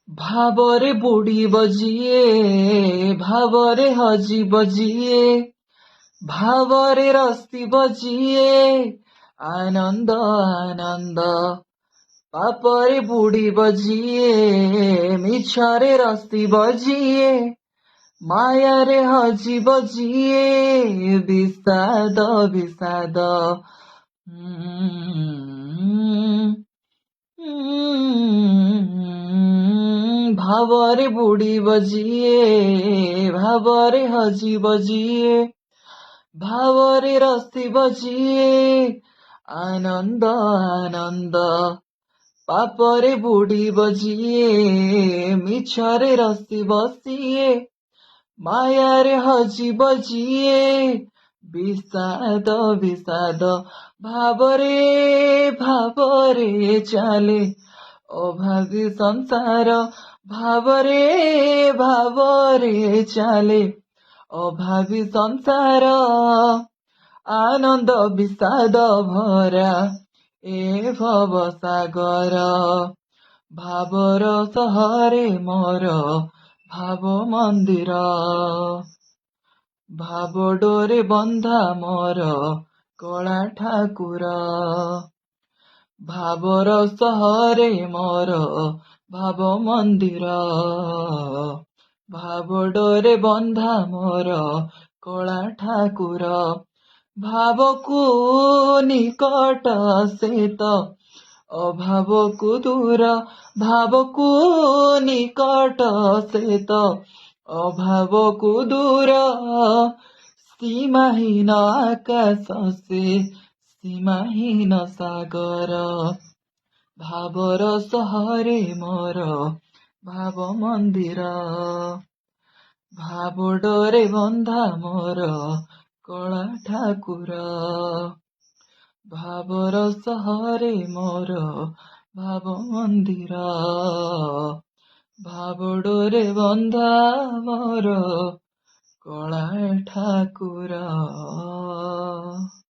ଭାବରେ ବୁଡ଼ିବ ଯିଏ, ଭାବରେ ହଜିବ ଯିଏ, ଭାବରେ ରସିବ ଯିଏ, ଆନନ୍ଦ ଆନନ୍ଦ। ପାପରେ ବୁଡ଼ିବ ଯିଏ, ମିଛରେ ରସିବ ଯିଏ, ମାୟାରେ ହଜିବ ଯିଏ, ବିଷାଦ ବିଷାଦ। ଭାବରେ ବୁଡ଼ିବ ଯିଏ, ଭାବରେ ହଜିବ ଯିଏ, ଭାବରେ ରସିବ ଯିଏ, ଆନନ୍ଦ ଆନନ୍ଦ। ପାପରେ ବୁଡ଼ିବ ଯିଏ, ମିଛରେ ରସିବ ସିଏ, ମାୟାରେ ହଜିବ ଯିଏ, ବିଷାଦ ବିଷାଦ। ଭାବରେ ଭାବରେ ଚାଲେ ଅଭାବୀ ସଂସାର, ଭାବରେ ଭାବରେ ଚାଲେ ଅଭାବୀ ସଂସାର, ଆନନ୍ଦ ବିଷାଦ ଭରା ଏ ଭବ ସାଗର। ଭାବର ସହରେ ମୋର ଭାବ ମନ୍ଦିର, ଭାବ ଡୋରେ ବନ୍ଧା ମୋର କଳା ଠାକୁର। ଭାବର ସହରେ ମୋର ଭାବ ମନ୍ଦିର, ଭାବ ଡୋରେ ବନ୍ଧା ମୋର କଳା ଠାକୁର। ଭାବକୁ ନିକଟ ସେତ ଅଭାବକୁ ଦୂର, ଭାବକୁ ନିକଟ ସେତ ଅଭାବକୁ ଦୂର। ସୀମାହୀନ ଆକାଶ ସେ ସୀମାହୀନ ସାଗର, ଭାବର ସହରେ ମୋର ଭାବ ମନ୍ଦିର, ଭାବ ଡୋରେ ବନ୍ଧା ମୋର କଳା ଠାକୁର। ଭାବର ସହରେ ମୋର ଭାବ ମନ୍ଦିର, ଭାବ ଡୋରେ ବନ୍ଧା ମୋର କଳା ଠାକୁର।